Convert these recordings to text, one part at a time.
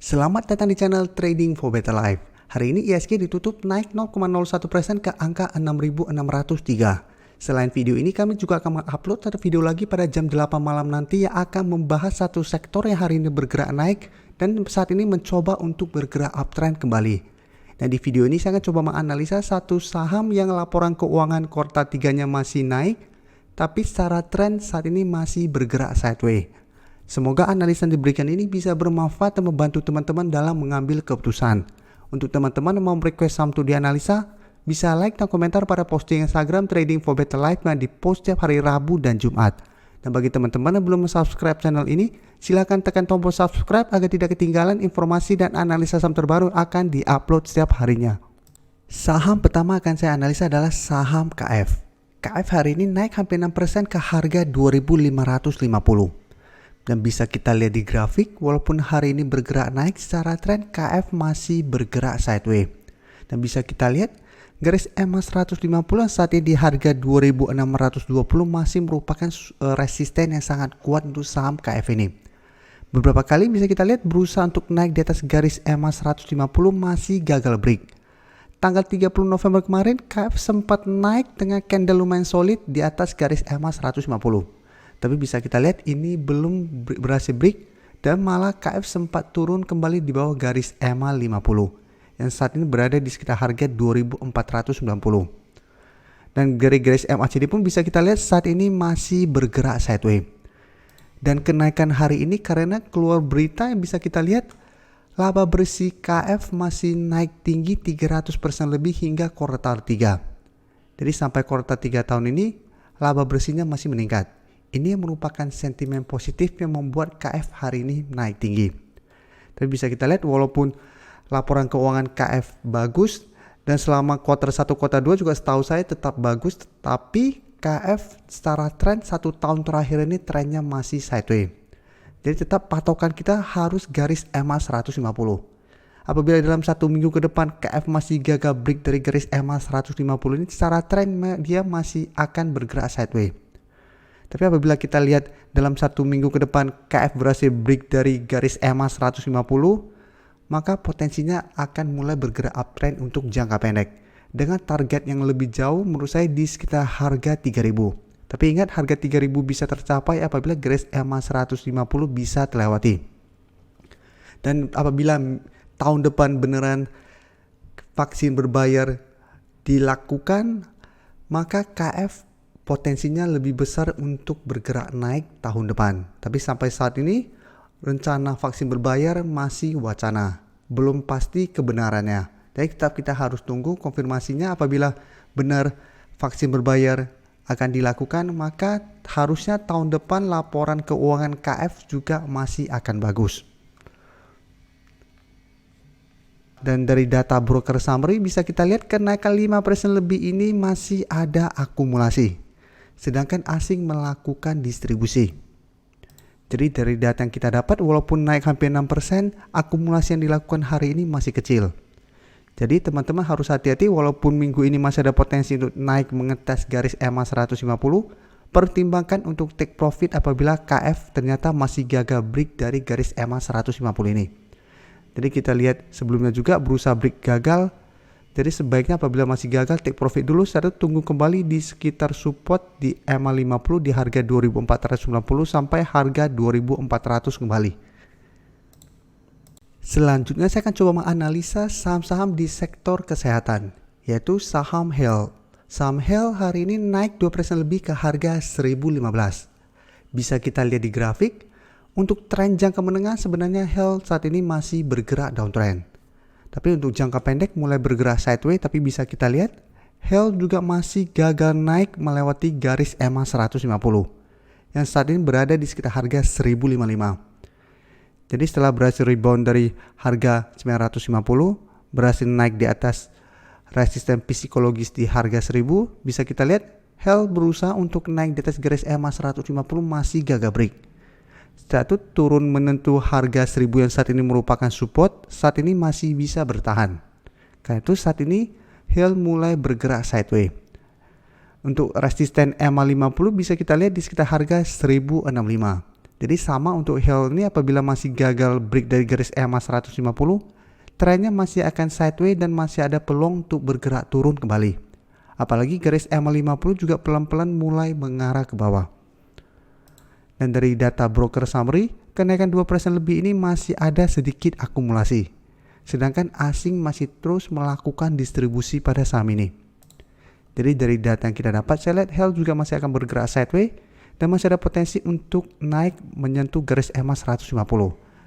Selamat datang di channel Trading for Better Life. Hari ini ISG ditutup naik 0,01% ke angka 6.603. Selain video ini, kami juga akan mengupload satu video lagi pada jam 8 malam nanti yang akan membahas satu sektor yang hari ini bergerak naik dan saat ini mencoba untuk bergerak uptrend kembali. Dan di video ini saya akan coba menganalisa satu saham yang laporan keuangan kuartal 3-nya masih naik, tapi secara tren saat ini masih bergerak sideways. Semoga analisa yang diberikan ini bisa bermanfaat dan membantu teman-teman dalam mengambil keputusan. Untuk teman-teman yang mau request saham untuk dianalisa, bisa like dan komentar pada posting Instagram Trading for Better Life yang dipost setiap hari Rabu dan Jumat. Dan bagi teman-teman yang belum subscribe channel ini, silakan tekan tombol subscribe agar tidak ketinggalan informasi dan analisa saham terbaru akan diupload setiap harinya. Saham pertama akan saya analisa adalah saham KF. KF hari ini naik hampir 6% ke harga 2.550. Dan bisa kita lihat di grafik, walaupun hari ini bergerak naik secara tren, KF masih bergerak sideways. Dan bisa kita lihat, garis EMA 150 saat ini di harga 2.620 masih merupakan resisten yang sangat kuat untuk saham KF ini. Beberapa kali bisa kita lihat berusaha untuk naik di atas garis EMA 150 masih gagal break. Tanggal 30 November kemarin, KF sempat naik dengan candle lumayan solid di atas garis EMA 150. Tapi bisa kita lihat ini belum berhasil break dan malah KF sempat turun kembali di bawah garis EMA 50 yang saat ini berada di sekitar harga 2.490. Dan garis MACD pun bisa kita lihat saat ini masih bergerak sideways. Dan kenaikan hari ini karena keluar berita yang bisa kita lihat laba bersih KF masih naik tinggi 300% lebih hingga kuartal 3. Jadi sampai kuartal 3 tahun ini laba bersihnya masih meningkat. Ini merupakan sentimen positif yang membuat KF hari ini naik tinggi. Tapi bisa kita lihat walaupun laporan keuangan KF bagus dan selama kuartal 1 kuartal 2 juga setahu saya tetap bagus, tapi KF secara tren 1 tahun terakhir ini trennya masih sideways. Jadi tetap patokan kita harus garis EMA 150. Apabila dalam 1 minggu ke depan KF masih gagal break dari garis EMA 150 ini, secara tren dia masih akan bergerak sideways. Tapi apabila kita lihat dalam 1 minggu ke depan KF berhasil break dari garis EMA 150, maka potensinya akan mulai bergerak uptrend untuk jangka pendek. Dengan target yang lebih jauh menurut saya di sekitar harga 3.000. Tapi ingat harga 3.000 bisa tercapai apabila garis EMA 150 bisa terlewati. Dan apabila tahun depan beneran vaksin berbayar dilakukan, maka KF potensinya lebih besar untuk bergerak naik tahun depan. Tapi sampai saat ini rencana vaksin berbayar masih wacana, belum pasti kebenarannya. Jadi tetap kita harus tunggu konfirmasinya. Apabila benar vaksin berbayar akan dilakukan, maka harusnya tahun depan laporan keuangan KF juga masih akan bagus. Dan dari data broker summary bisa kita lihat kenaikan 5% lebih ini masih ada akumulasi. Sedangkan asing melakukan distribusi. Jadi dari data yang kita dapat walaupun naik hampir 6%, akumulasi yang dilakukan hari ini masih kecil. Jadi teman-teman harus hati-hati walaupun minggu ini masih ada potensi untuk naik mengetes garis EMA 150, pertimbangkan untuk take profit apabila KF ternyata masih gagal break dari garis EMA 150 ini. Jadi kita lihat sebelumnya juga berusaha break gagal. Jadi sebaiknya apabila masih gagal take profit dulu, setelah itu tunggu kembali di sekitar support di EMA 50 di harga 2.490 sampai harga 2.400 kembali. Selanjutnya saya akan coba menganalisa saham-saham di sektor kesehatan, yaitu saham Health. Saham Health hari ini naik 2% lebih ke harga 1.015. Bisa kita lihat di grafik, untuk tren jangka menengah sebenarnya Health saat ini masih bergerak downtrend. Tapi untuk jangka pendek mulai bergerak sideways, tapi bisa kita lihat Health juga masih gagal naik melewati garis EMA 150 yang saat ini berada di sekitar harga 1055. Jadi setelah berhasil rebound dari harga 950, berhasil naik di atas resisten psikologis di harga 1000, bisa kita lihat Health berusaha untuk naik di atas garis EMA 150 masih gagal break. Setelah itu turun menentu harga 1000 yang saat ini merupakan support, saat ini masih bisa bertahan. Karena itu saat ini Health mulai bergerak sideways. Untuk resisten EMA 50 bisa kita lihat di sekitar harga 1065. Jadi sama untuk HEL ini, apabila masih gagal break dari garis EMA 150, trennya masih akan sideways dan masih ada peluang untuk bergerak turun kembali. Apalagi garis EMA 50 juga pelan-pelan mulai mengarah ke bawah. Dan dari data broker summary, kenaikan 2% lebih ini masih ada sedikit akumulasi. Sedangkan asing masih terus melakukan distribusi pada saham ini. Jadi dari data yang kita dapat, saya lihat HEL juga masih akan bergerak sideways dan masih ada potensi untuk naik menyentuh garis EMA 150.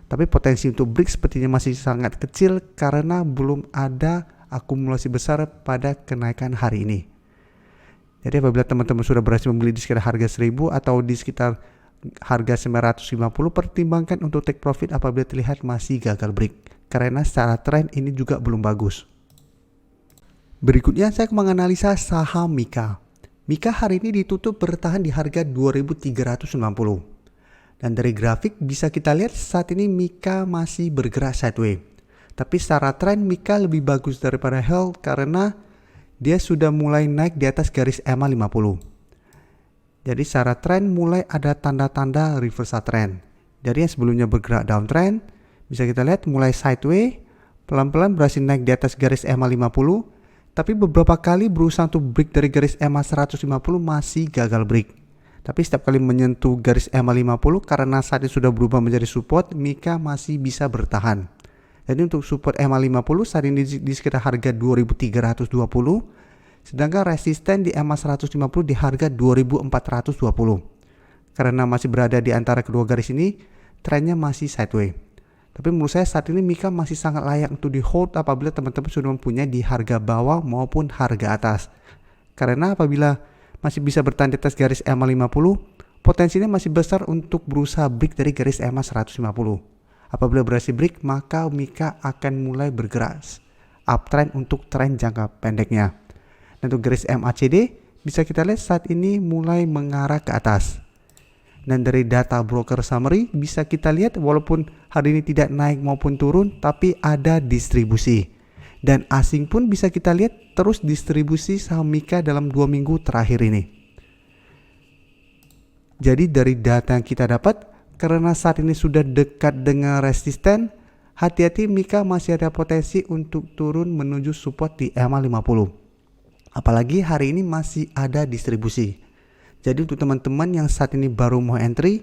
Tapi potensi untuk break sepertinya masih sangat kecil karena belum ada akumulasi besar pada kenaikan hari ini. Jadi apabila teman-teman sudah berhasil membeli di sekitar harga 1000 atau di sekitar harga 950, pertimbangkan untuk take profit apabila terlihat masih gagal break. Karena secara tren ini juga belum bagus. Berikutnya saya menganalisa saham Mika. Mika hari ini ditutup bertahan di harga 2390. Dan dari grafik bisa kita lihat saat ini Mika masih bergerak sideways. Tapi secara tren Mika lebih bagus daripada HEL karena dia sudah mulai naik di atas garis EMA 50. Jadi secara tren mulai ada tanda-tanda reversal trend. Dari yang sebelumnya bergerak downtrend, bisa kita lihat mulai sideways, pelan-pelan berhasil naik di atas garis EMA 50. Tapi beberapa kali berusaha untuk break dari garis EMA 150 masih gagal break. Tapi setiap kali menyentuh garis EMA 50 karena saat ini sudah berubah menjadi support, Mika masih bisa bertahan. Jadi untuk support EMA 50 saat ini di sekitar harga 2320. Sedangkan resisten di EMA 150 di harga 2420. Karena masih berada di antara kedua garis ini, trennya masih sideways. Tapi menurut saya saat ini Mika masih sangat layak untuk di hold apabila teman-teman sudah mempunyai di harga bawah maupun harga atas. Karena apabila masih bisa bertahan di atas garis EMA 50, potensinya masih besar untuk berusaha break dari garis EMA 150. Apabila berhasil break, maka Mika akan mulai bergerak uptrend untuk tren jangka pendeknya. Dan untuk garis MACD bisa kita lihat saat ini mulai mengarah ke atas. Dan dari data broker summary bisa kita lihat walaupun hari ini tidak naik maupun turun, tapi ada distribusi. Dan asing pun bisa kita lihat terus distribusi saham Mika dalam 2 minggu terakhir ini. Jadi dari data yang kita dapat, karena saat ini sudah dekat dengan resisten, hati-hati Mika masih ada potensi untuk turun menuju support di EMA 50. Apalagi hari ini masih ada distribusi. Jadi untuk teman-teman yang saat ini baru mau entry,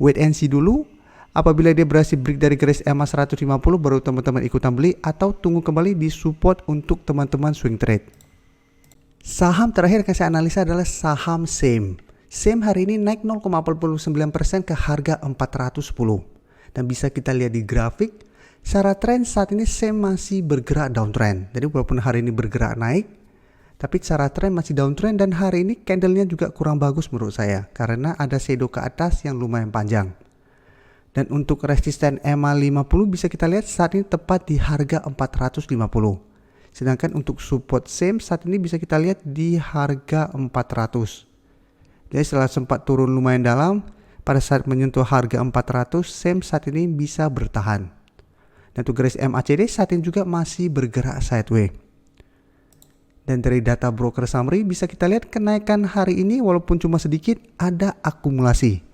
wait and see dulu. Apabila dia berhasil break dari garis EMA 150, baru teman-teman ikutan beli atau tunggu kembali di support untuk teman-teman swing trade. Saham terakhir yang saya analisa adalah saham SEM. SEM hari ini naik 0,49% ke harga 410. Dan bisa kita lihat di grafik, secara tren saat ini SEM masih bergerak downtrend. Jadi walaupun hari ini bergerak naik, tapi secara tren masih downtrend dan hari ini candlenya juga kurang bagus menurut saya karena ada shadow ke atas yang lumayan panjang. Dan untuk resisten EMA 50 bisa kita lihat saat ini tepat di harga 450. Sedangkan untuk support SEM saat ini bisa kita lihat di harga 400. Jadi setelah sempat turun lumayan dalam, pada saat menyentuh harga 400, SEM saat ini bisa bertahan. Dan untuk garis MACD saat ini juga masih bergerak sideways. Dan dari data broker summary bisa kita lihat kenaikan hari ini walaupun cuma sedikit ada akumulasi.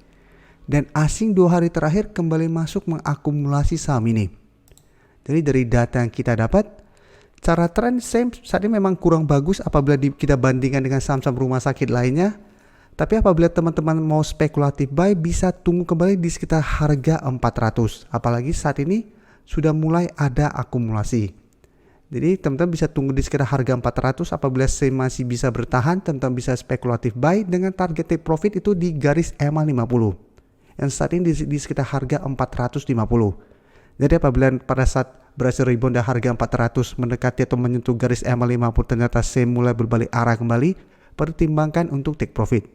Dan asing 2 hari terakhir kembali masuk mengakumulasi saham ini. Jadi dari data yang kita dapat, cara tren SEM saat ini memang kurang bagus apabila kita bandingkan dengan saham-saham rumah sakit lainnya. Tapi apabila teman-teman mau spekulatif buy bisa tunggu kembali di sekitar harga 400. Apalagi saat ini sudah mulai ada akumulasi. Jadi teman-teman bisa tunggu di sekitar harga 400. Apabila SEM masih bisa bertahan, teman-teman bisa spekulatif buy dengan target take profit itu di garis EMA 50. Yang saat ini di sekitar harga 450. Jadi apabila pada saat berhasil rebound dari harga 400 mendekati atau menyentuh garis EMA 50 ternyata SEM mulai berbalik arah kembali, pertimbangkan untuk take profit.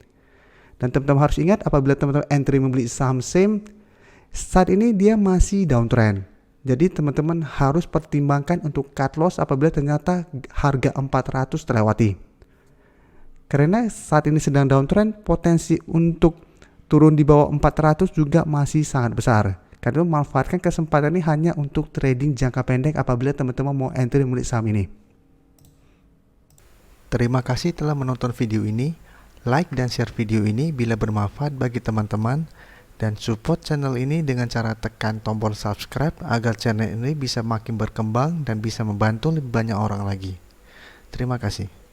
Dan teman-teman harus ingat apabila teman-teman entry membeli saham SEM, saat ini dia masih downtrend. Jadi teman-teman harus pertimbangkan untuk cut loss apabila ternyata harga 400 terlewati. Karena saat ini sedang downtrend, potensi untuk turun di bawah 400 juga masih sangat besar. Karena memanfaatkan kesempatan ini hanya untuk trading jangka pendek apabila teman-teman mau entry membeli saham ini. Terima kasih telah menonton video ini. Like dan share video ini bila bermanfaat bagi teman-teman. Dan support channel ini dengan cara tekan tombol subscribe agar channel ini bisa makin berkembang dan bisa membantu lebih banyak orang lagi. Terima kasih.